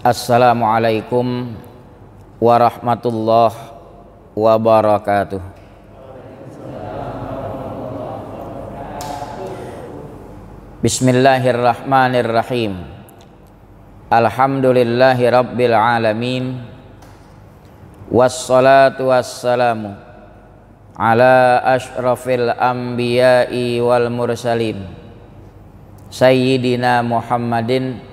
Assalamualaikum warahmatullahi wabarakatuh. Bismillahirrahmanirrahim. Alhamdulillahi rabbil alamin. Wassalatu wassalamu ala ashrafil anbiya'i wal mursalin Sayyidina Muhammadin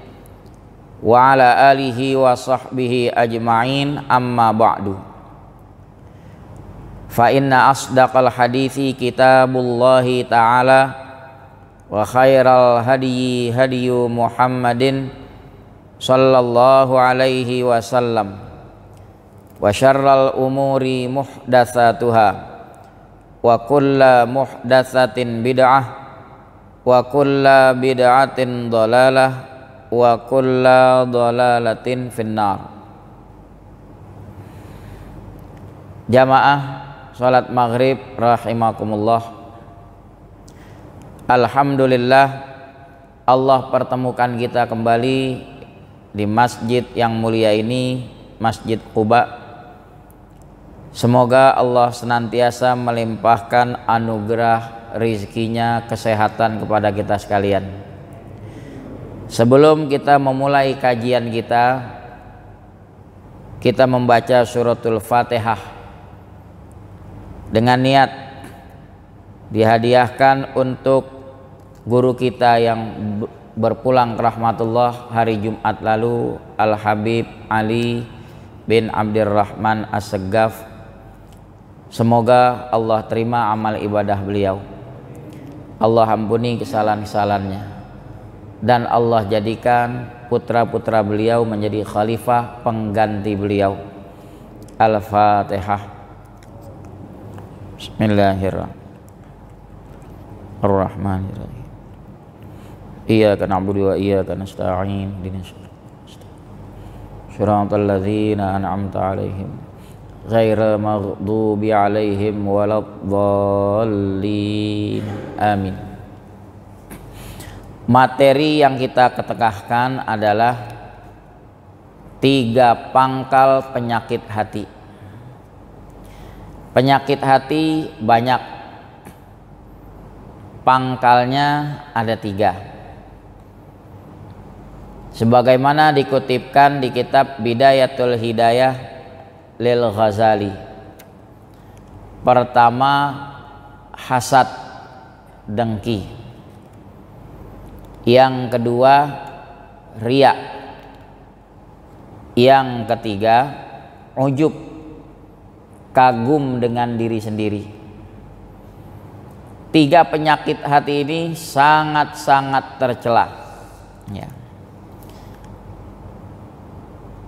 wa ala alihi wa sahbihi ajma'in, amma ba'du. Fa inna asdaqal hadithi kitabullahi ta'ala wa khairal hadyi hadyu Muhammadin sallallahu alaihi wasallam wa syarral umuri muhdatsatuha wa kulla muhdatsatin bid'ah wa kulla bid'atin dhalalah wa kulla dhalalatin finnar. Jamaah salat maghrib rahimakumullah. Alhamdulillah Allah pertemukan kita kembali di masjid yang mulia ini, Masjid Quba. Semoga Allah senantiasa melimpahkan anugerah rizkinya, kesehatan kepada kita sekalian. Sebelum kita memulai kajian kita membaca suratul Fatihah dengan niat dihadiahkan untuk guru kita yang berpulang ke rahmatullah hari Jumat lalu, Al-Habib Ali bin Abdirrahman As-Seggaf. Semoga Allah terima amal ibadah beliau, Allah ampuni kesalahan-kesalahannya, dan Allah jadikan putra-putra beliau menjadi khalifah pengganti beliau. Al-Fatihah. Bismillahirrahmanirrahim. Iyyaka na'budu wa iyyaka nasta'in. Shiratal ladzina an'amta 'alaihim ghairil maghdubi 'alaihim waladdallin. Amin. Materi yang kita ketengahkan adalah 3 pangkal penyakit hati. Penyakit hati banyak, pangkalnya ada 3. Sebagaimana dikutipkan di kitab Bidayatul Hidayah lil Ghazali. Pertama, hasad, dengki. Yang kedua, riya. Yang ketiga, ujub, kagum dengan diri sendiri. 3 penyakit hati ini sangat-sangat tercela, ya.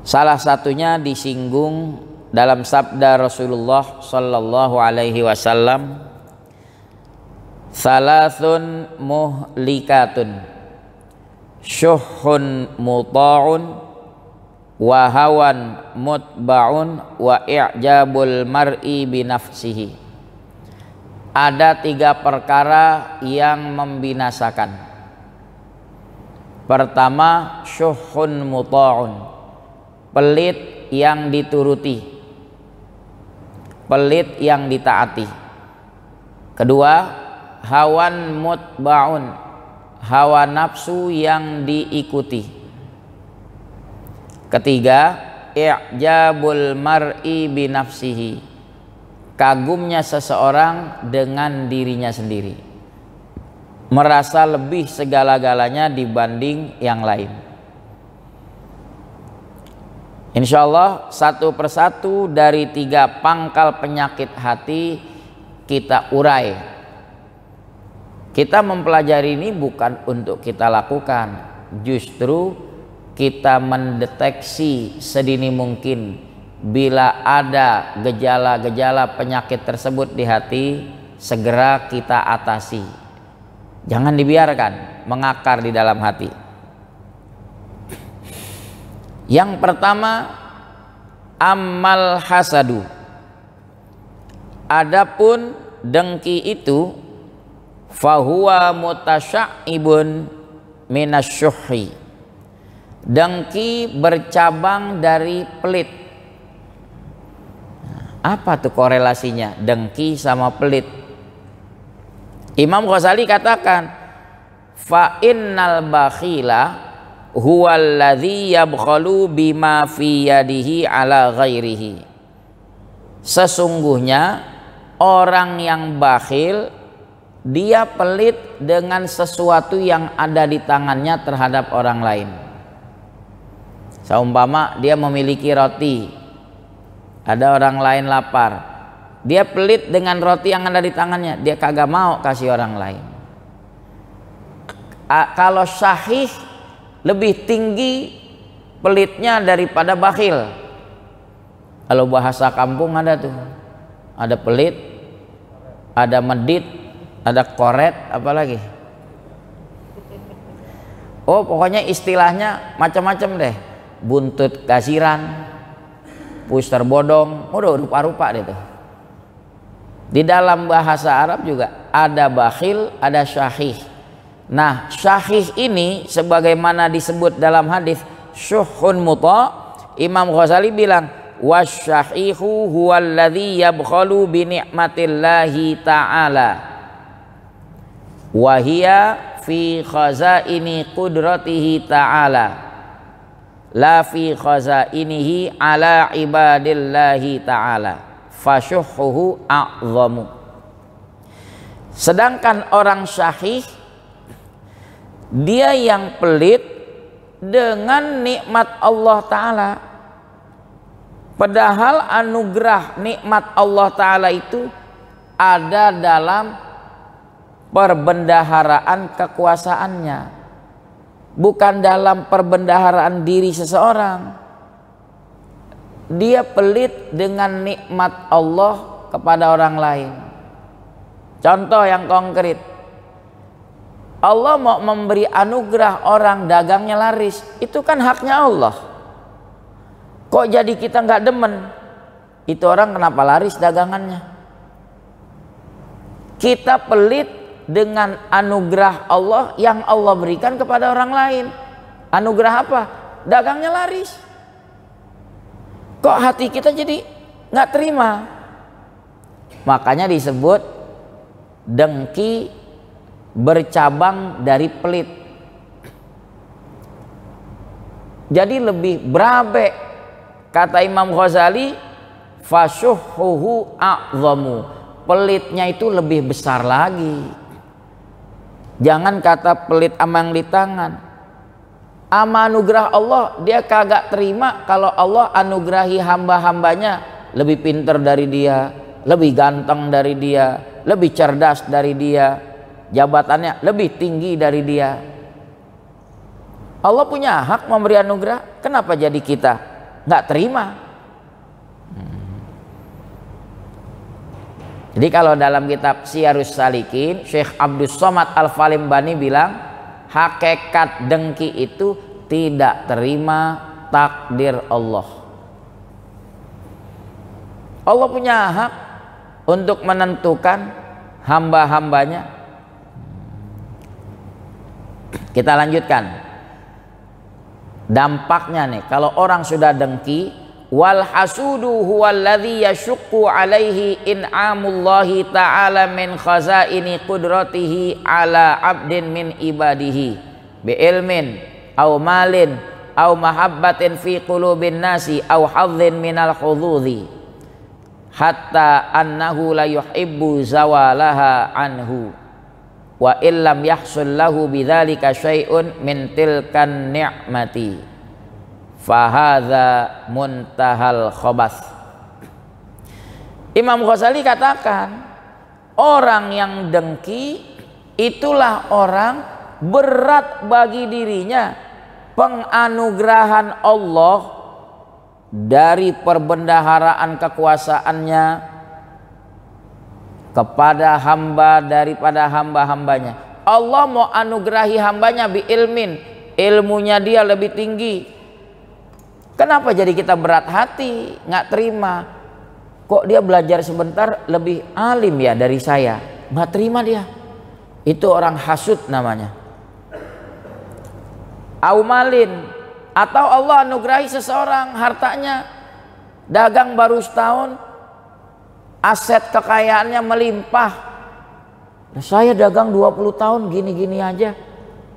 Salah satunya disinggung dalam sabda Rasulullah sallallahu alaihi wasallam, salasun muhlikatun, syuhun muta'un, wa hawan mutba'un, wa i'jabul mar'i binafsihi. Ada 3 perkara yang membinasakan. Pertama, syuhun muta'un, pelit yang dituruti, pelit yang ditaati. Kedua, hawan mutba'un, hawa nafsu yang diikuti. Ketiga, i'jabul mar'i binafsihi, kagumnya seseorang dengan dirinya sendiri, merasa lebih segala-galanya dibanding yang lain. Insyaallah satu persatu dari 3 pangkal penyakit hati kita urai. Kita mempelajari ini bukan untuk kita lakukan, justru kita mendeteksi sedini mungkin bila ada gejala-gejala penyakit tersebut di hati, segera kita atasi. Jangan dibiarkan mengakar di dalam hati. Yang pertama, ammal hasadu. Adapun dengki itu, fahuwa mutasya'ibun minasyuhi, Dengki bercabang dari pelit. Apa tuh korelasinya dengki sama pelit? Imam Ghazali katakan, fa innal bakhila huwallazi yabkhalu bima fi yadihi ala ghairihi. Sesungguhnya orang yang bakhil dia pelit dengan sesuatu yang ada di tangannya terhadap orang lain. Seumpama dia memiliki roti, ada orang lain lapar, dia pelit dengan roti yang ada di tangannya, dia kagak mau kasih orang lain. Kalau syahih lebih tinggi pelitnya daripada bakhil. Kalau bahasa kampung ada tuh, ada pelit, ada medit, ada koret, apa lagi? Oh pokoknya istilahnya macam-macam deh. Buntut kasiran, puster bodong, udah rupa-rupa deh tuh. Di dalam bahasa Arab juga ada bakhil, ada syahih. Nah, syahih ini sebagaimana disebut dalam hadis syuhun muta, Imam Ghazali bilang wasyahihu huwallazi yabkhalu bi ni'matillahi ta'ala wa hiya fi khazaini qudratihi ta'ala la fi khazainihi ala ibadillahi ta'ala fasyuhuhu a'zamu. Sedangkan orang syahih dia yang pelit dengan nikmat Allah Ta'ala, padahal anugerah nikmat Allah Ta'ala itu ada dalam perbendaharaan kekuasaannya, bukan dalam perbendaharaan diri seseorang. Dia pelit dengan nikmat Allah kepada orang lain. Contoh yang konkret, Allah mau memberi anugerah orang dagangnya laris, itu kan haknya Allah. Kok jadi kita nggak demen? Itu orang kenapa laris dagangannya? Kita pelit dengan anugerah Allah yang Allah berikan kepada orang lain. Anugerah apa? Dagangnya laris. Kok hati kita jadi nggak terima? Makanya disebut dengki bercabang dari pelit. Jadi lebih berabe, kata Imam Ghazali, fasyuhuhu a'zamu, pelitnya itu lebih besar lagi. Jangan kata pelit amang di tangan. Ama anugerah Allah dia kagak terima kalau Allah anugerahi hamba-hambanya lebih pintar dari dia, lebih ganteng dari dia, lebih cerdas dari dia, jabatannya lebih tinggi dari dia. Allah punya hak memberi anugerah, kenapa jadi kita nggak terima? Jadi kalau dalam kitab Siyarus Salikin, Syekh Abdus Somad Al-Falimbani bilang hakikat dengki itu tidak terima takdir Allah. Allah punya hak untuk menentukan hamba-hambanya. Kita lanjutkan dampaknya nih, kalau orang sudah dengki, wal hasudu huwallazi yashuqqu alaihi in'amullahi ta'ala min khazaini qudratihi ala abdin min ibadihi bi ilmin aw malin aw mahabbatin fi qulubin nasi aw hadzin minal hududhi hatta annahu la yuhibbu zawalaha anhu wa illam yahsul lahu bidzalika syai'un min tilkan ni'mati fahadha muntahal khobas. Imam Ghazali katakan orang yang dengki itulah orang berat bagi dirinya penganugerahan Allah dari perbendaharaan kekuasaannya kepada hamba daripada hamba-hambanya. Allah mau anugerahi hambanya bi ilmin, ilmunya dia lebih tinggi. Kenapa jadi kita berat hati, nggak terima? Kok dia belajar sebentar lebih alim ya dari saya? Nggak terima dia. Itu orang hasud namanya. Aumalin Atau Allah anugerahi seseorang hartanya, dagang baru setahun, aset kekayaannya melimpah. Saya dagang 20 tahun gini-gini aja,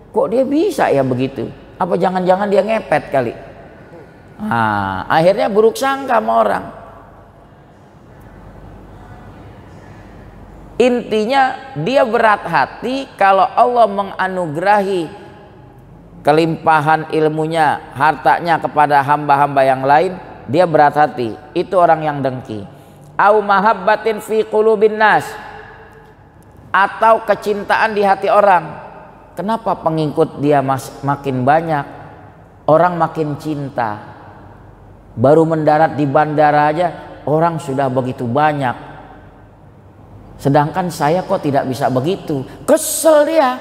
kok dia bisa ya begitu? Apa jangan-jangan dia ngepet kali? Nah, akhirnya buruk sangka sama orang. Intinya dia berat hati kalau Allah menganugerahi kelimpahan ilmunya, hartanya kepada hamba-hamba yang lain, dia berat hati. Itu orang yang dengki. Au mahabbatin fi qulubin nas, atau kecintaan di hati orang. Kenapa pengikut dia makin banyak, orang makin cinta. Baru mendarat di bandara aja orang sudah begitu banyak, sedangkan saya kok tidak bisa begitu. Kesel dia,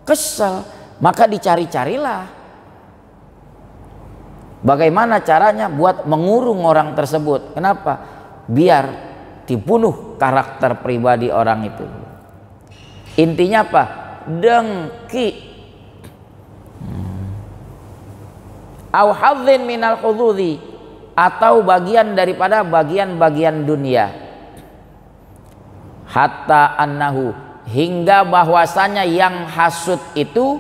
kesel. Maka dicari-carilah bagaimana caranya buat mengurung orang tersebut. Kenapa? Biar dibunuh karakter pribadi orang itu. Intinya apa? Dengki. Au hadzin minal hududhi, atau bagian daripada bagian-bagian dunia. Hatta annahu, hingga bahwasanya yang hasud itu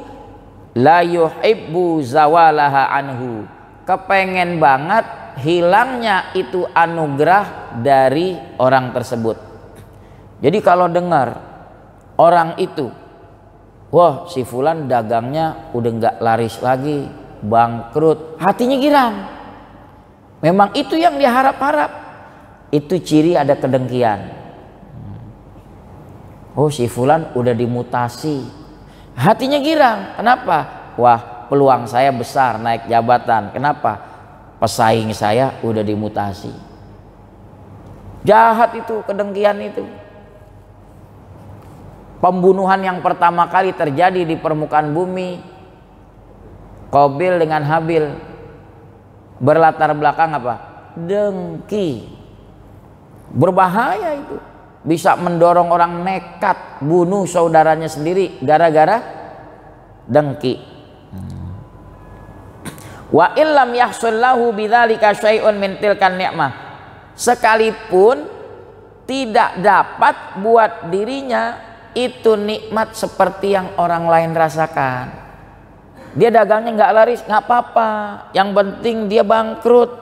la yuhibbu zawalaha anhu, kepengen banget hilangnya itu anugerah dari orang tersebut. Jadi kalau dengar orang itu, wah si fulan dagangnya udah nggak laris lagi, bangkrut, hatinya girang. Memang itu yang diharap-harap. Itu ciri ada kedengkian. Oh si fulan udah dimutasi, hatinya girang. Kenapa? Wah peluang saya besar naik jabatan. Kenapa? Pesaing saya udah dimutasi. Jahat itu kedengkian itu. Pembunuhan yang pertama kali terjadi di permukaan bumi, Qabil dengan Habil, berlatar belakang apa? Dengki. Berbahaya itu. Bisa mendorong orang nekat bunuh saudaranya sendiri gara-gara dengki. Wa illam yahsul lahu bidzalika syai'un min tilkan ni'mah, sekalipun tidak dapat buat dirinya itu nikmat seperti yang orang lain rasakan. Dia dagangnya nggak laris, nggak apa-apa, yang penting dia bangkrut.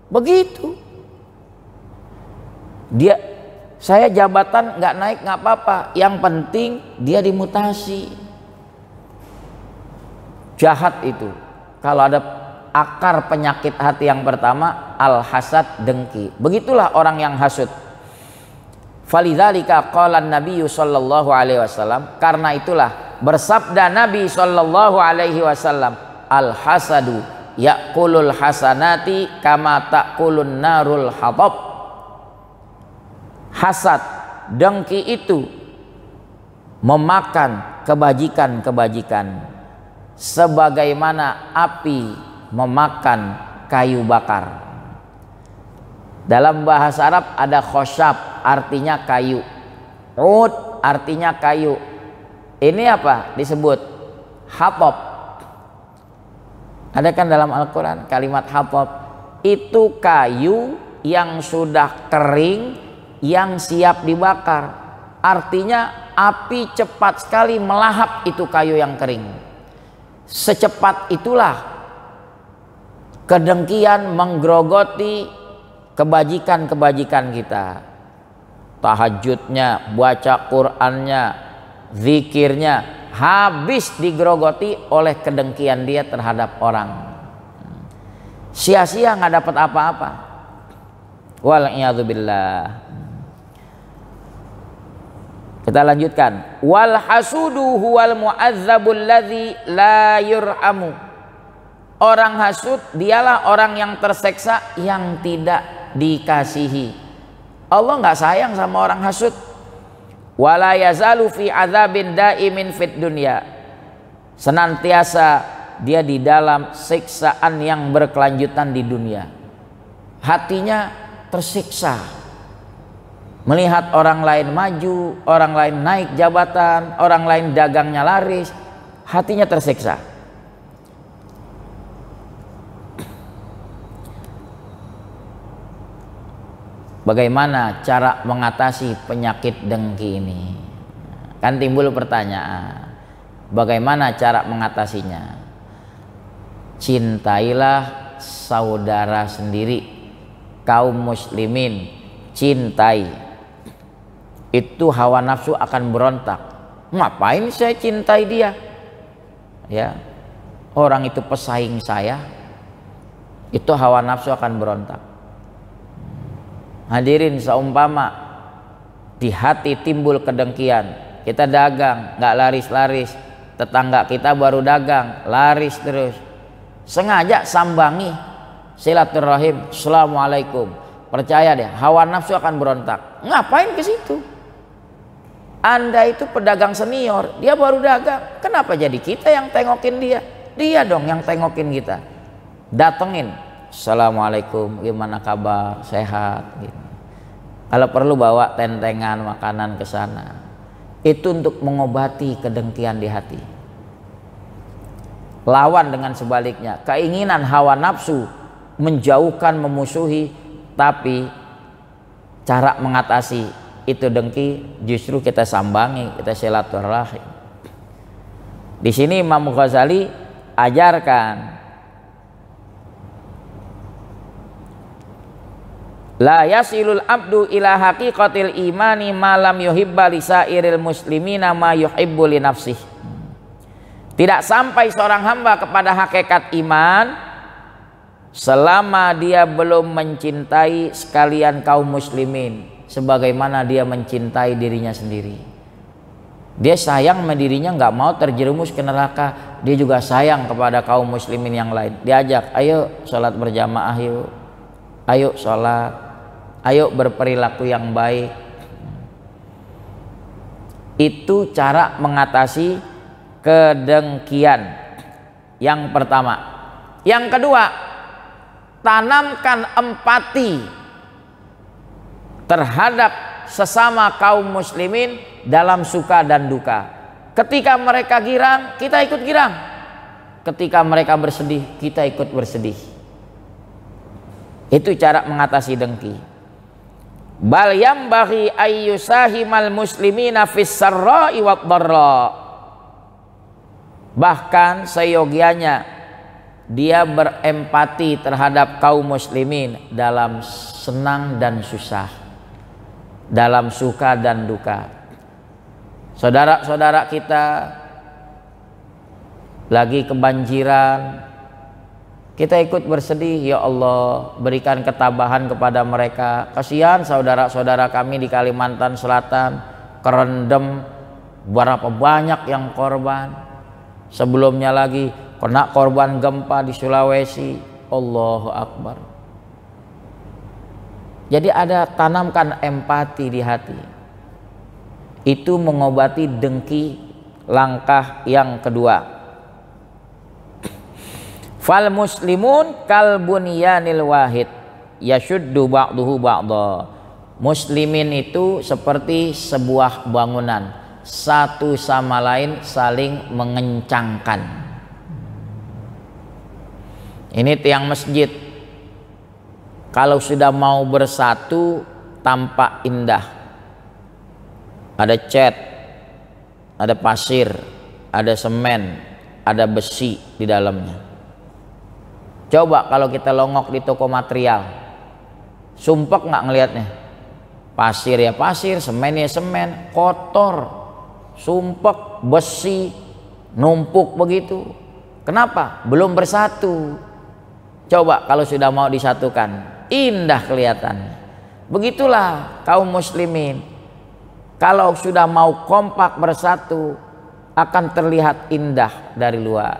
Begitu. Saya jabatan nggak naik nggak apa-apa, yang penting dia dimutasi. Jahat itu. Kalau ada akar penyakit hati yang pertama, al-hasad, dengki. Begitulah orang yang hasud. Falidzalika qala an-nabiy sallallahu alaihi wasallam, karena itulah bersabda Nabi sallallahu alaihi wasallam, al-hasadu ya'kulul hasanati kama ta'kulun narul hatab. Hasad, dengki itu memakan kebajikan-kebajikan sebagaimana api memakan kayu bakar. Dalam bahasa Arab ada khosyab, artinya kayu. Ud artinya kayu. Ini apa disebut? Hatab. Ada kan dalam Al-Quran kalimat hatab? Itu kayu yang sudah kering, yang siap dibakar. Artinya api cepat sekali melahap itu kayu yang kering. Secepat itulah kedengkian menggerogoti kebajikan-kebajikan kita. Tahajudnya, baca Qur'annya, zikirnya habis digerogoti oleh kedengkian dia terhadap orang. Sia-sia nggak dapat apa-apa. Wal'iyadzubillah. Kita lanjutkan. Wal hasudu huwal mu'adzabul ladzi la yurhamu. Orang hasud dialah orang yang terseksa, yang tidak dikasihi. Allah nggak sayang sama orang hasud. Wala yazalu fi adzabin daimin fid dunya. Senantiasa dia di dalam siksaan yang berkelanjutan di dunia. Hatinya tersiksa melihat orang lain maju, orang lain naik jabatan, orang lain dagangnya laris, hatinya tersiksa. Bagaimana cara mengatasi penyakit dengki ini? Kan timbul pertanyaan, bagaimana cara mengatasinya? Cintailah saudara sendiri, kaum muslimin, cintai. Itu hawa nafsu akan berontak. Ngapain saya cintai dia? Ya, orang itu pesaing saya. Itu hawa nafsu akan berontak. Hadirin, seumpama di hati timbul kedengkian, kita dagang nggak laris-laris, tetangga kita baru dagang laris terus, sengaja sambangi silaturahim, assalamualaikum, percaya deh hawa nafsu akan berontak. Ngapain ke situ? Anda itu pedagang senior, dia baru dagang, kenapa jadi kita yang tengokin dia? Dia dong yang tengokin kita. Datengin, assalamualaikum, gimana kabar, sehat gitu. Kalau perlu bawa tentengan makanan ke sana. Itu untuk mengobati kedengkian di hati. Lawan dengan sebaliknya, keinginan hawa nafsu menjauhkan, memusuhi, tapi cara mengatasi itu dengki justru kita sambangi, kita silaturahim. Di sini Imam Ghazali ajarkan, la yasilul abdu ila haqiqatil imani ma lam yuhibba lisairil muslimina ma yuhibbu li nafsih. Tidak sampai seorang hamba kepada hakikat iman selama dia belum mencintai sekalian kaum muslimin sebagaimana dia mencintai dirinya sendiri. Dia sayang sama dirinya, nggak mau terjerumus ke neraka. Dia juga sayang kepada kaum muslimin yang lain. Diajak, ayo sholat berjamaah yuk, ayo sholat, ayo berperilaku yang baik. Itu cara mengatasi kedengkian yang pertama. Yang kedua, tanamkan empati terhadap sesama kaum muslimin dalam suka dan duka. Ketika mereka girang, kita ikut girang. Ketika mereka bersedih, kita ikut bersedih. Itu cara mengatasi dengki. Bal yambaghi ayyusahimal muslimina fis sarra'i wad dharra. Bahkan seyogianya dia berempati terhadap kaum muslimin dalam senang dan susah, dalam suka dan duka. Saudara-saudara kita lagi kebanjiran, kita ikut bersedih, ya Allah berikan ketabahan kepada mereka. Kasihan saudara-saudara kami di Kalimantan Selatan kerendam, berapa banyak yang korban. Sebelumnya lagi kena korban gempa di Sulawesi. Allahu Akbar. Jadi ada, tanamkan empati di hati. Itu mengobati dengki. Langkah yang kedua, fal muslimun kal bunyanil wahid yashuddu ba'duhu ba'dha. Muslimin itu seperti sebuah bangunan, satu sama lain saling mengencangkan. Ini tiang masjid, kalau sudah mau bersatu tampak indah. Ada cat, ada pasir, ada semen, ada besi di dalamnya. Coba kalau kita longok di toko material, sumpek nggak ngelihatnya? Pasir ya pasir, semen ya semen, kotor, sumpek, besi, numpuk begitu. Kenapa? Belum bersatu. Coba kalau sudah mau disatukan, indah kelihatannya. Begitulah kaum muslimin. Kalau sudah mau kompak bersatu, akan terlihat indah dari luar.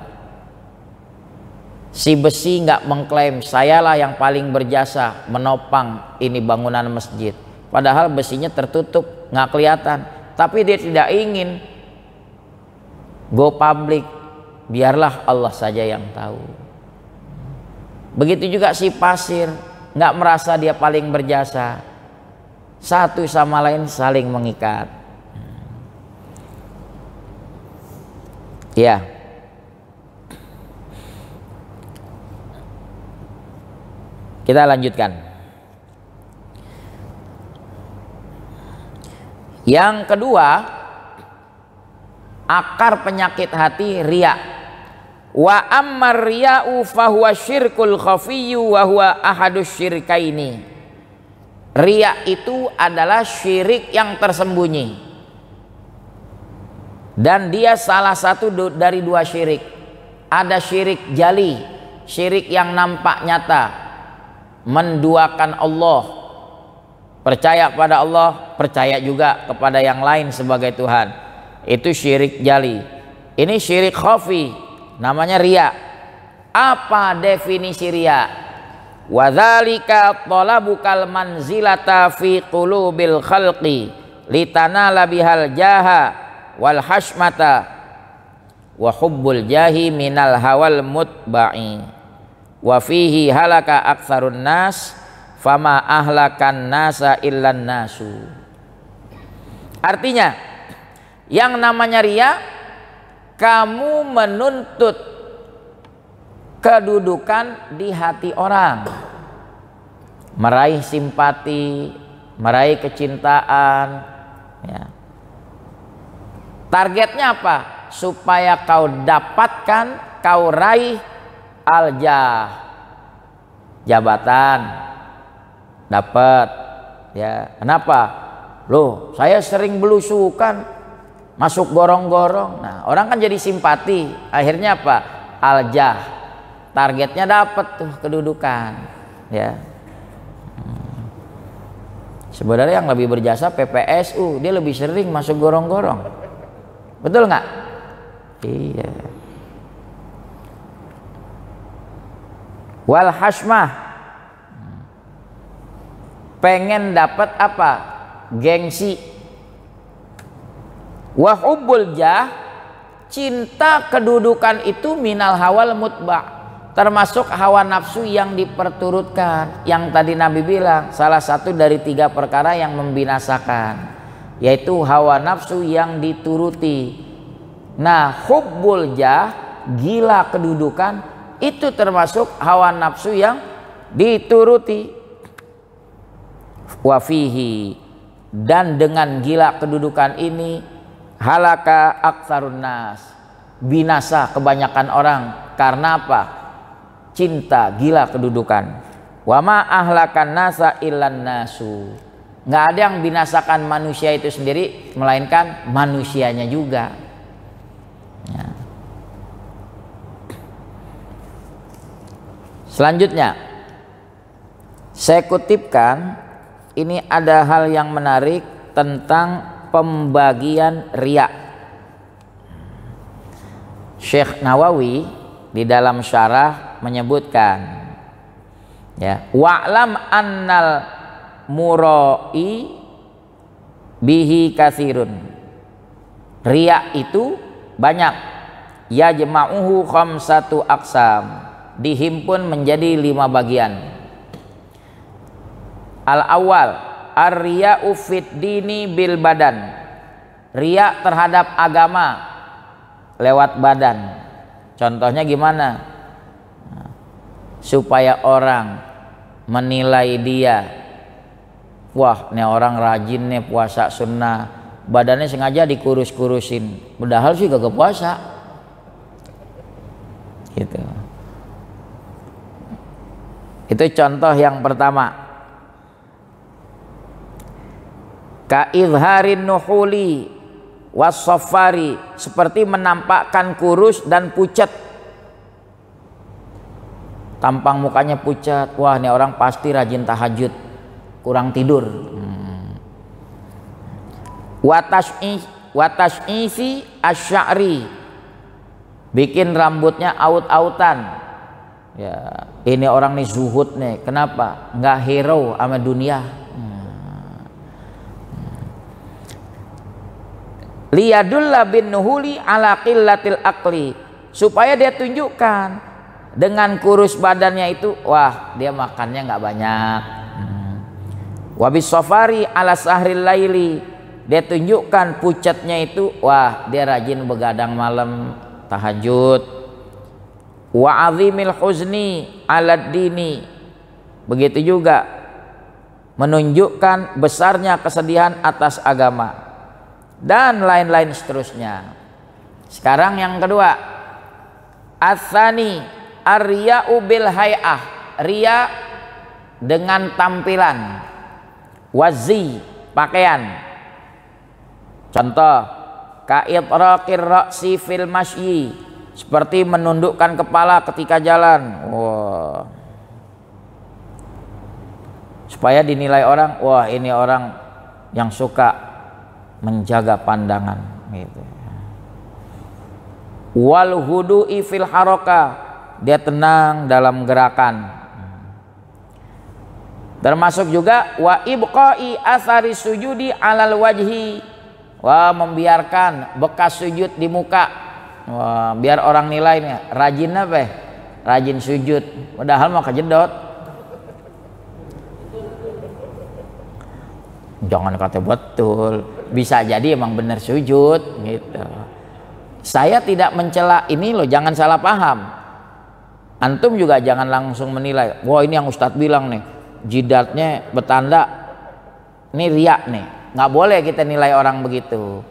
Si besi nggak mengklaim sayalah yang paling berjasa menopang ini bangunan masjid. Padahal besinya tertutup, nggak kelihatan. Tapi dia tidak ingin go public, biarlah Allah saja yang tahu. Begitu juga si pasir, nggak merasa dia paling berjasa. Satu sama lain saling mengikat. Ya. Kita lanjutkan. Yang kedua, akar penyakit hati riya. Wa ammar riya'u fahuwa syirkul khafiyyu wa huwa ahadus syirkaini. Riya itu adalah syirik yang tersembunyi, dan dia salah satu dari dua syirik. Ada syirik jali, syirik yang nampak nyata, menduakan Allah, percaya pada Allah, percaya juga kepada yang lain sebagai Tuhan. Itu syirik jali. Ini syirik khafi, namanya riya. Apa definisi riya? Wa dzalika talabukal manzilata fi qulubil khalqi litanala bihal jaha wal hashmata wa hubbul jahi minal hawal mutba'i wa fihi halaka aktsarun nas fama ahlakan nasa illan nasu. Artinya, yang namanya riya, kamu menuntut kedudukan di hati orang, meraih simpati, meraih kecintaan, ya. Targetnya apa? Supaya kau dapatkan, kau raih al-jah, jabatan, dapat, ya. Kenapa? Loh, saya sering belusukan, masuk gorong-gorong. Nah, orang kan jadi simpati. Akhirnya apa? Al-jah. Targetnya dapat tuh kedudukan, ya. Sebenarnya yang lebih berjasa PPSU, dia lebih sering masuk gorong-gorong. Betul nggak? Iya. Wal hashmah, pengen dapat apa? Gengsi. Wa hubbul jah, cinta kedudukan itu minal hawal mutba', termasuk hawa nafsu yang diperturutkan. Yang tadi Nabi bilang salah satu dari 3 perkara yang membinasakan, yaitu hawa nafsu yang dituruti. Nah, hubbul jah, gila kedudukan, itu termasuk hawa nafsu yang dituruti. Wa fihi, dan dengan gila kedudukan ini halaka aktsarun nas, binasa kebanyakan orang. Karena apa? Cinta gila kedudukan. Wa ma ahlakan nasa illan nasu, nggak ada yang binasakan manusia itu sendiri, melainkan manusianya juga, ya. Selanjutnya saya kutipkan, ini ada hal yang menarik tentang pembagian riya. Syekh Nawawi di dalam syarah menyebutkan, ya, wa'lam annal murai bihi katsirun. Riya itu banyak. Yajma'uhu khamsatu aqsam, dihimpun menjadi 5 bagian. Al awal ar-riya'u fid dini bil badan, riya terhadap agama lewat badan. Contohnya gimana? Supaya orang menilai dia, wah ini orang rajin nih puasa sunnah, badannya sengaja dikurus-kurusin, padahal sih gak puasa, gitu. Itu contoh yang pertama. Ka izharin nuhuli was-safari, seperti menampakkan kurus dan pucat. Tampang mukanya pucat, wah ini orang pasti rajin tahajud, kurang tidur. Watash'isi asy'ari, bikin rambutnya aut-autan. Ya, ini orang nih zuhud nih. Kenapa? Nggak hero sama dunia. Liyadulla bin nuhuli ala qillatil aqli, supaya dia tunjukkan dengan kurus badannya itu, wah dia makannya nggak banyak. Wabis safari ala sahril laili, dia tunjukkan pucatnya itu, wah dia rajin begadang malam tahajud. Wa azimil huzni ala dini, begitu juga menunjukkan besarnya kesedihan atas agama. dan lain-lain seterusnya. Sekarang yang kedua, ats-tsani ar-riya'u bil hay'ah, riya dengan tampilan, wazi pakaian. Contoh, ka'itraqir ra'si fil masyi, seperti menundukkan kepala ketika jalan. Wah. Supaya dinilai orang, wah ini orang yang suka menjaga pandangan gitu. Wal hudu'i fil haroka, dia tenang dalam gerakan. Termasuk juga wa ibqa'i athari sujudi alal wajhi, wah membiarkan bekas sujud di muka. Wah, biar orang nilai nih rajin apa ya? Rajin sujud, padahal mau kejedot. Jangan kata betul, bisa jadi emang bener sujud gitu. Saya tidak mencela ini loh, jangan salah paham. Antum juga jangan langsung menilai, wah ini yang Ustadz bilang nih, jidatnya bertanda, ini riak nih. Nggak boleh kita nilai orang begitu.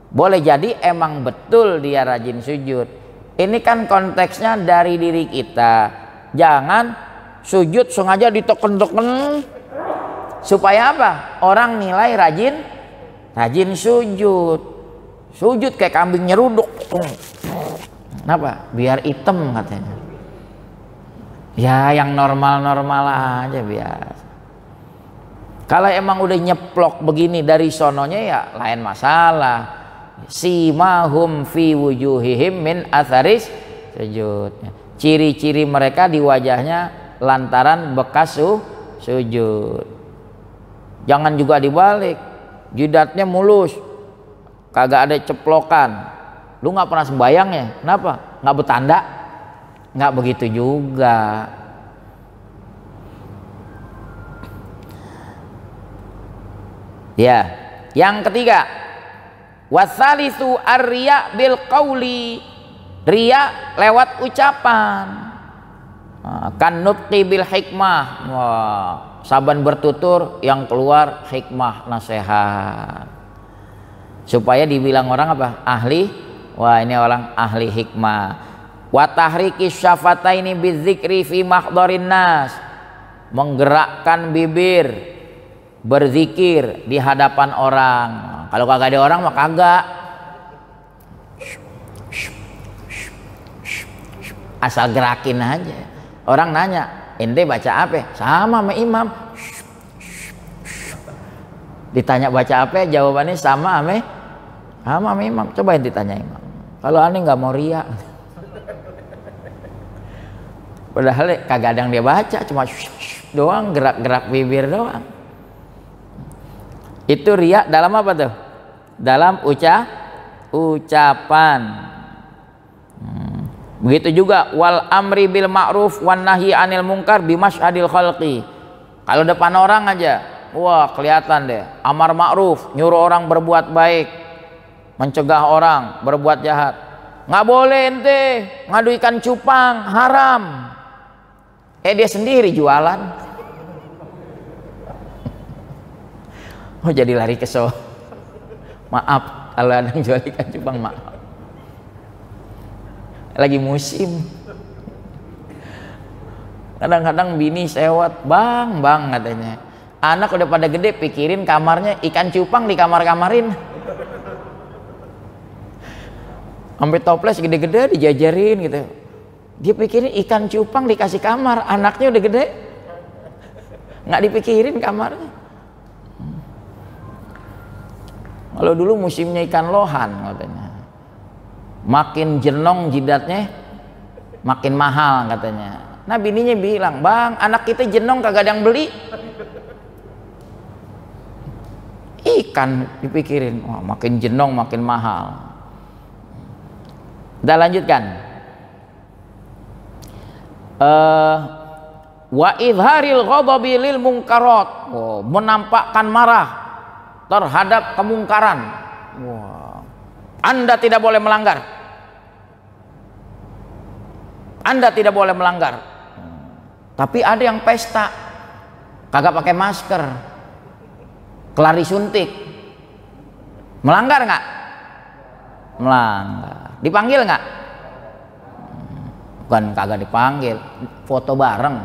Boleh jadi emang betul dia rajin sujud. Ini kan konteksnya dari diri kita. Jangan sujud sengaja diteken-teken. Supaya apa? Orang nilai rajin sujud. Sujud kayak kambing nyeruduk. Kenapa? Biar hitam katanya. Ya yang normal-normal aja biasa. Kalau emang udah nyeplok begini dari sononya ya lain masalah. Simahum fi wujuhihim min atharis sujud. Ciri-ciri mereka di wajahnya lantaran bekas sujud. Jangan juga dibalik, jidatnya mulus, kagak ada ceplokan. Lu nggak pernah sembayang ya? Kenapa? Nggak bertanda? Nggak begitu juga. Ya, yang ketiga, wasalisu ar-riya bil qauli, riya lewat ucapan. Kan nutqi bil hikmah, wah, saban bertutur yang keluar hikmah nasihat. Supaya dibilang orang apa? Ahli, wah ini orang ahli hikmah. Wa tahriki syafataini bidzikri fi mahdharin nas, menggerakkan bibir berzikir di hadapan orang. Kalau kagak ada orang mah kagak. Asal gerakin aja. Orang nanya, ente baca apa? Sama sama imam. Ditanya baca apa? Jawabannya sama sama imam. Coba yang ditanya imam. Kalau aneh nggak mau riak. Padahal kagak ada yang dia baca, cuma doang, gerak-gerak bibir doang. Itu riak dalam apa tuh? Dalam ucapan. Begitu juga wal amri bil ma'ruf wan nahyi anil munkar bimasyhadil khalqi. Kalau depan orang aja, wah kelihatan deh amar ma'ruf, nyuruh orang berbuat baik, mencegah orang berbuat jahat. Nggak boleh ente ngadu ikan cupang, haram. Dia sendiri jualan. Oh jadi lari ke maaf kalau ada yang jual ikan cupang, maaf. Lagi musim. Kadang-kadang bini sewot, bang katanya. Anak udah pada gede, pikirin kamarnya ikan cupang di kamar-kamarin. Sampai toples gede-gede dijajarin gitu. Dia pikirin ikan cupang dikasih kamar, anaknya udah gede. Nggak dipikirin kamarnya. Kalau dulu musimnya ikan lohan katanya. Makin jenong jidatnya makin mahal katanya. Nah bininya bilang, bang anak kita jenong kagak ada yang beli. Ikan dipikirin, wah makin jenong makin mahal. Kita lanjutkan. Wa idharil ghadabi lil munkarat, menampakkan marah terhadap kemungkaran. Wah, Anda tidak boleh melanggar. Anda tidak boleh melanggar. Tapi ada yang pesta kagak pakai masker, kelari suntik. Melanggar nggak? Melanggar. Dipanggil nggak? Bukan kagak dipanggil, foto bareng.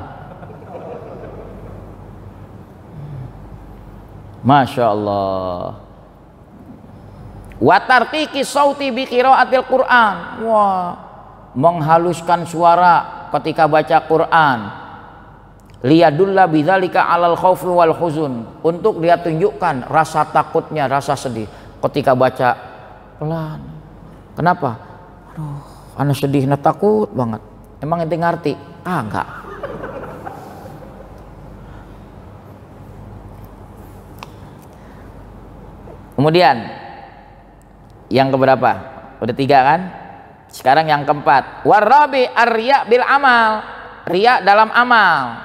Masya Allah. Wa tarqiqi sauti bi qiraatil Qur'an. Wah, menghaluskan suara ketika baca Quran. Liyadulla bidzalika 'alal khaufi wal huzun. Untuk dia tunjukkan rasa takutnya, rasa sedih ketika baca pelan. Kenapa? Aduh, ana sedih, na takut banget. Emang ente ngerti? Enggak. Kemudian yang keberapa? Udah 3 kan? Sekarang yang keempat. Warabi ar-riya bil amal. Riya dalam amal.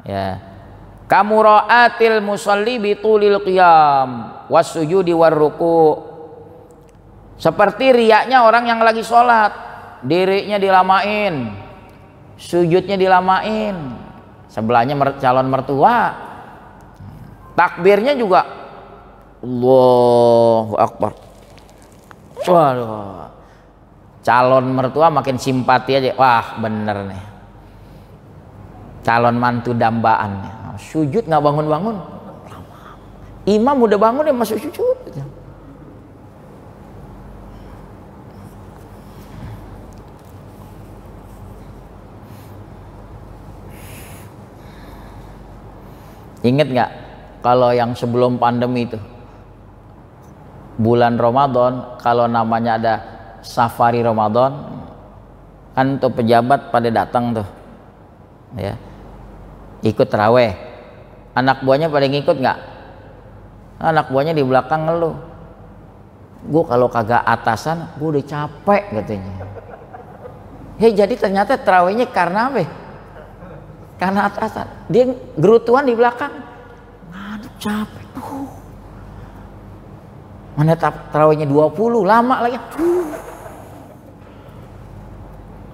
Ya. Kamuraatil musalli bitulil qiyam wasujudi warruku. Seperti riyaknya orang yang lagi sholat, dirinya dilamain, sujudnya dilamain, sebelahnya calon mertua, takbirnya juga Allahu Akbar. Waduh, calon mertua makin simpati aja. Wah bener nih, calon mantu dambaan. Sujud nggak bangun-bangun, imam udah bangun dia masuk sujud. Ingat nggak kalau yang sebelum pandemi itu bulan Ramadan, kalau namanya ada safari Ramadan kan tuh pejabat pada datang tuh ya, ikut taraweh. Anak buahnya pada ngikut nggak? Anak buahnya di belakang ngeluh, gue kalau kagak atasan gue udah capek katanya. Jadi ternyata tarawehnya karena apa? Karena atasan. Dia gerutuan di belakang. Aduh capek. Mana tarawihnya 20, lama lagi.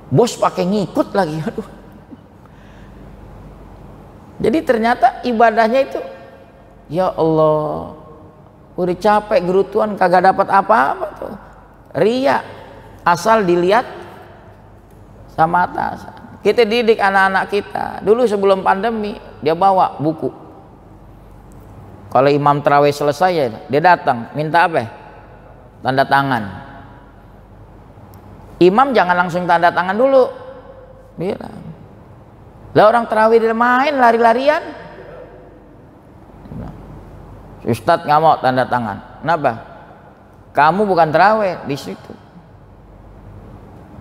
Bos pakai ngikut lagi. Aduh. Jadi ternyata ibadahnya itu, ya Allah, udah capek gerutuan kagak dapat apa-apa tuh. Riya, asal dilihat sama atasan. Kita didik anak-anak kita. Dulu sebelum pandemi dia bawa buku. Kalau imam tarawih selesai ya, dia datang minta apa? Tanda tangan. Imam jangan langsung tanda tangan dulu. Bilang, lah orang tarawih dia main lari-larian. Ustadz nggak mau tanda tangan. Kenapa? Kamu bukan tarawih di situ.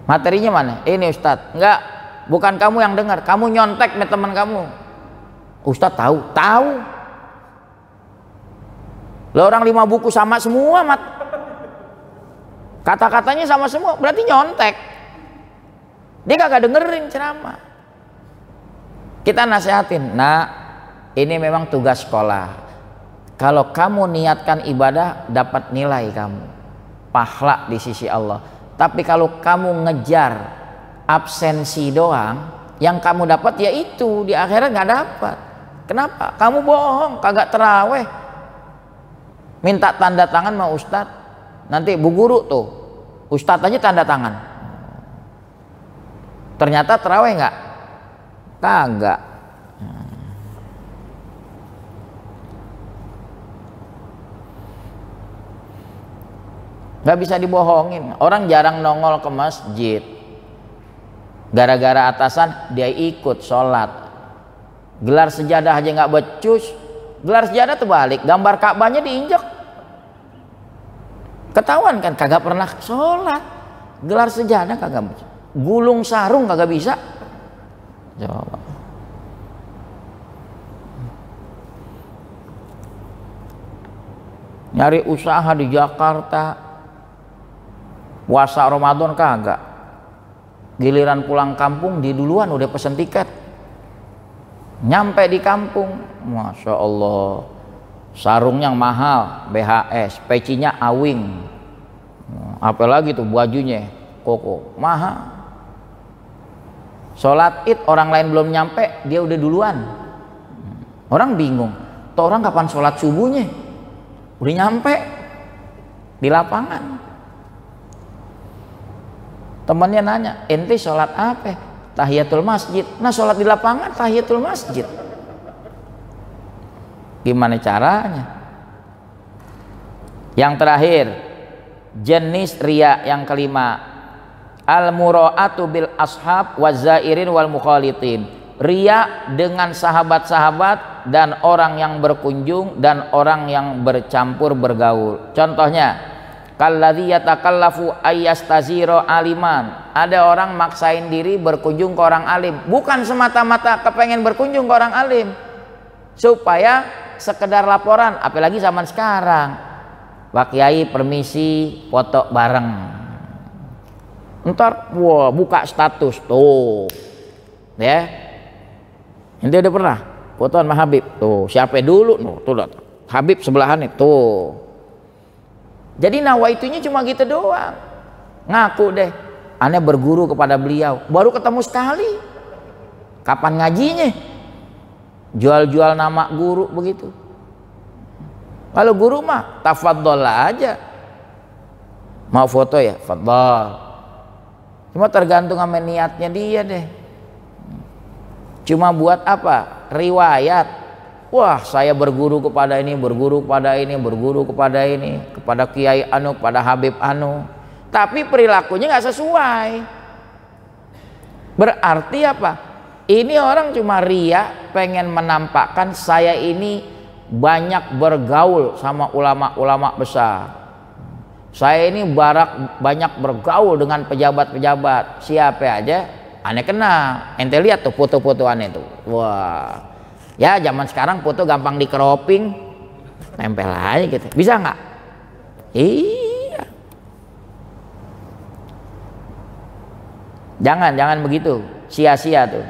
Materinya mana? Ini Ustadz. Enggak. Bukan kamu yang dengar, kamu nyontek sama teman kamu. Ustadz tahu, tahu. Lah orang 5 buku sama semua, mat. Kata-katanya sama semua, berarti nyontek. Dia kagak dengerin ceramah. Kita nasihatin, nah ini memang tugas sekolah. Kalau kamu niatkan ibadah, dapat nilai kamu, pahala di sisi Allah. Tapi kalau kamu ngejar absensi doang, yang kamu dapat ya itu, di akhirat nggak dapat. Kenapa? Kamu bohong, kagak teraweh, minta tanda tangan sama ustadz. Nanti bu guru tuh, ustadz aja tanda tangan. Ternyata teraweh nggak? Kagak. Nggak bisa dibohongin. Orang jarang nongol ke masjid. Gara-gara atasan dia ikut sholat. Gelar sejadah aja nggak becus. Gelar sejadah terbalik, gambar Ka'bahnya diinjak. Ketahuan kan kagak pernah sholat. Gelar sejadah kagak becus. Gulung sarung kagak bisa. Coba. Nyari usaha di Jakarta, puasa Ramadan kagak. Giliran pulang kampung di duluan udah pesen tiket. Nyampe di kampung, Masya Allah, sarungnya yang mahal, BHS, pecinya Awing, apalagi tuh bajunya Koko, mahal. Sholat Id orang lain belum nyampe, dia udah duluan. Orang bingung, tuh orang kapan sholat subuhnya? Udah nyampe. di lapangan. Temannya nanya, ente sholat apa? Tahiyatul masjid. Nah, sholat di lapangan tahiyatul masjid. Gimana caranya? Yang terakhir, jenis riya yang kelima, al-mura'atu bil ashab wazairin wal mukhalitin. Riya dengan sahabat-sahabat dan orang yang berkunjung dan orang yang bercampur bergaul. Contohnya, kalladzi yatakallafu ayyastazira aliman. Ada orang maksain diri berkunjung ke orang alim, bukan semata-mata kepengen berkunjung ke orang alim supaya sekedar laporan, apalagi zaman sekarang. Pak Kiai permisi foto bareng. Ntar wah buka status tuh. Ya. Ente udah pernah fotoan sama Habib tuh, siapa dulu tuh Habib sebelahan tuh. Jadi nawaitunya cuma gitu doang, ngaku deh aneh berguru kepada beliau, baru ketemu sekali. Kapan ngajinya? Jual-jual nama guru begitu. Kalau guru mah tafadhol aja, mau foto ya fadhol, cuma tergantung sama niatnya dia deh. Cuma buat apa? Riwayat. Wah, saya berguru kepada ini, berguru kepada ini, berguru kepada ini, kepada Kiai anu, kepada Habib anu. Tapi perilakunya nggak sesuai. Berarti apa? Ini orang cuma ria, pengen menampakkan saya ini banyak bergaul sama ulama-ulama besar. Saya ini banyak bergaul dengan pejabat-pejabat. Siapa aja aneh kenal. Ente lihat tuh foto-foto aneh tuh. Wah, ya zaman sekarang foto gampang di cropping, tempel aja gitu. Bisa nggak? Iya. Jangan begitu, sia-sia tuh.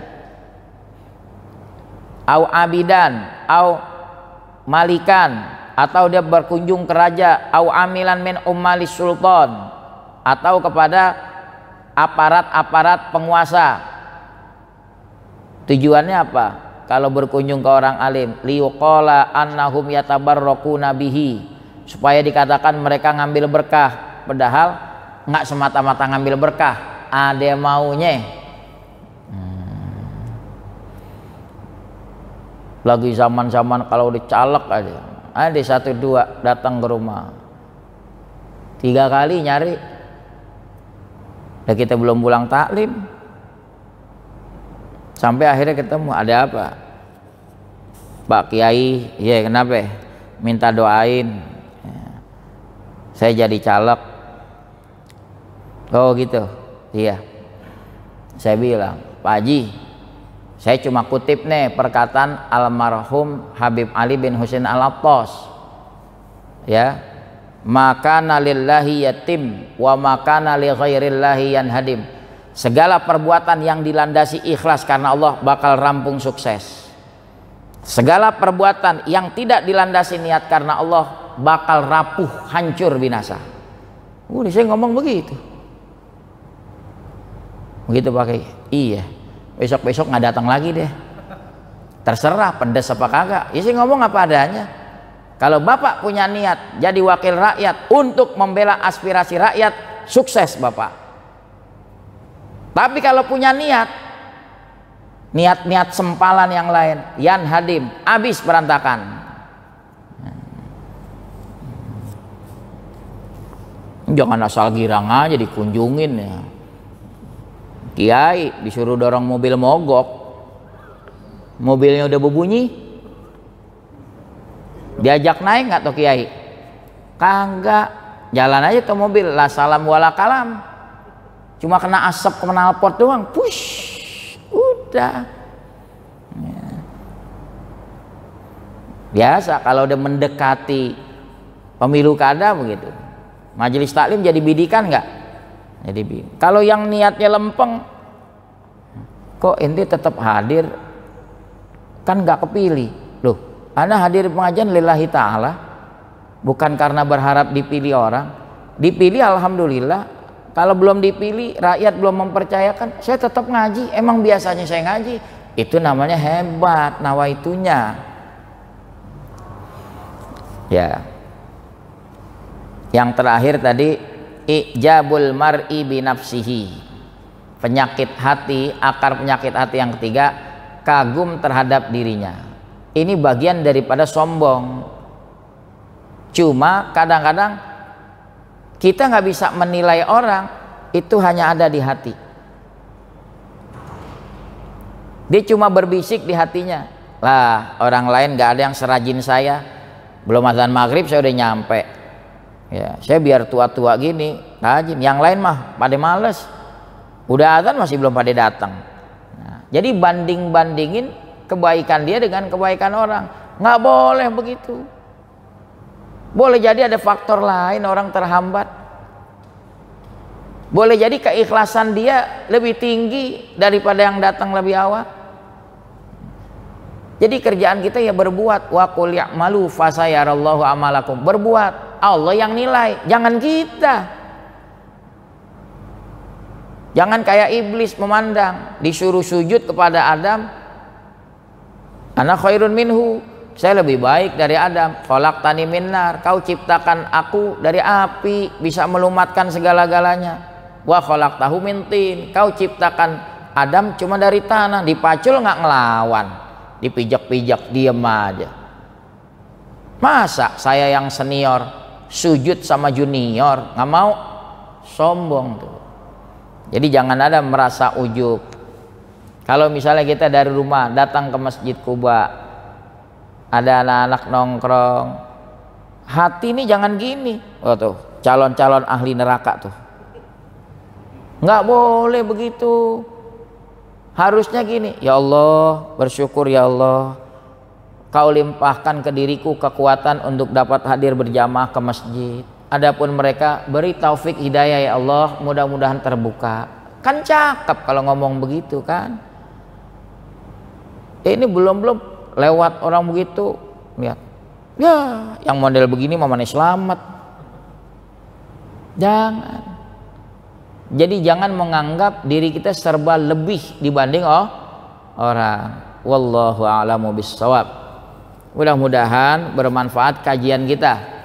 Au abidan, au malikan, atau dia berkunjung ke raja, au amilan min ummalis sultan, atau kepada aparat-aparat penguasa. Tujuannya apa? Kalau berkunjung ke orang alim, liyuqala annahum yatabarraquna bihi, supaya dikatakan mereka ngambil berkah, padahal nggak semata-mata ngambil berkah, ada maunya. Lagi zaman-zaman kalau dicalek aja, ada 1-2 datang ke rumah, 3 kali nyari. Dan kita belum pulang taklim, sampai akhirnya ketemu. Ada apa? Pak Kiai, ya kenapa? Minta doain, saya jadi caleg. Oh gitu, iya. Saya bilang, Pak Haji, saya cuma kutip nih perkataan almarhum Habib Ali bin Husain Al-Attas, ya, makana lillahi yatim wa makana li ghairillahi yanhadim. Segala perbuatan yang dilandasi ikhlas karena Allah bakal rampung sukses. Segala perbuatan yang tidak dilandasi niat karena Allah bakal rapuh, hancur, binasa. Saya ngomong begitu. Begitu pakai. Iya. Besok-besok nggak datang lagi deh. Terserah pedes apa kagak. Ya saya ngomong apa adanya. Kalau Bapak punya niat jadi wakil rakyat untuk membela aspirasi rakyat, sukses Bapak. Tapi kalau punya niat sempalan yang lain, yan hadim, habis berantakan. Jangan asal girang aja dikunjungin ya. Kiai disuruh dorong mobil mogok, mobilnya udah berbunyi, diajak naik nggak tuh Kiai? Kagak, jalan aja tuh mobil, la salam wala kalam, cuma kena asap knalpot doang, push, udah. Ya. Biasa kalau udah mendekati pemilu kada begitu, majelis taklim jadi bidikan nggak? Jadi kalau yang niatnya lempeng, kok ente tetap hadir, kan nggak kepilih loh. Anda hadir pengajian lillahi ta'ala, bukan karena berharap dipilih orang. Dipilih alhamdulillah, kalau belum dipilih rakyat belum mempercayakan, saya tetap ngaji. Emang biasanya saya ngaji, itu namanya hebat nawaitunya ya. Yang terakhir tadi ijabul mar'i binafsihi, penyakit hati, akar penyakit hati yang ketiga kagum terhadap dirinya. Ini bagian daripada sombong. Cuma kadang-kadang kita nggak bisa menilai orang, itu hanya ada di hati. Dia cuma berbisik di hatinya, lah orang lain nggak ada yang serajin saya, belum azan maghrib saya udah nyampe. Ya, saya biar tua-tua gini rajin, yang lain mah pada males, udah azan masih belum pada datang. Nah, jadi banding-bandingin kebaikan dia dengan kebaikan orang, nggak boleh begitu. Boleh jadi ada faktor lain orang terhambat, boleh jadi keikhlasan dia lebih tinggi daripada yang datang lebih awal. Jadi kerjaan kita ya berbuat, wa qul ya'malu fasayarallahu amalakum, berbuat, Allah yang nilai, jangan kita. Jangan kayak iblis memandang, disuruh sujud kepada Adam, ana khairun minhu, saya lebih baik dari Adam. Khalaqtani min nar, kau ciptakan aku dari api, bisa melumatkan segala-galanya. Wa khalaqtahu min tin, kau ciptakan Adam cuma dari tanah, dipacul nggak ngelawan, dipijak-pijak diem aja. Masa saya yang senior sujud sama junior, nggak mau, sombong tuh. Jadi jangan ada merasa ujub. Kalau misalnya kita dari rumah datang ke Masjid Kuba, ada anak-anak nongkrong, hati ini jangan gini. Oh tuh calon-calon ahli neraka tuh, nggak boleh begitu. Harusnya gini, ya Allah, bersyukur ya Allah, kau limpahkan ke diriku kekuatan untuk dapat hadir berjamaah ke masjid. Adapun mereka beri taufik hidayah ya Allah, mudah-mudahan terbuka. Kan cakep kalau ngomong begitu kan. Ini belum lewat orang begitu, lihat, ya yang model begini mana selamat. Jangan. Jadi jangan menganggap diri kita serba lebih dibanding orang. Wallahu a'lamu bissawab. Mudah-mudahan bermanfaat kajian kita.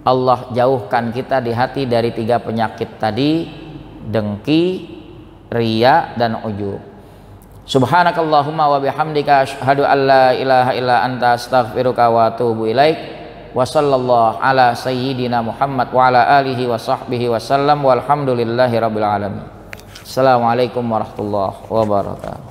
Allah jauhkan kita di hati dari 3 penyakit tadi, dengki, riya, dan ujub. Subhanakallahumma wa bihamdika asyhadu an la ilaha illa anta astaghfiruka wa atubu ilaik. Wa sallallahu ala sayyidina Muhammad wa ala alihi wa sahbihi wa sallam walhamdulillahi rabbil alamin. Assalamualaikum warahmatullahi wabarakatuh.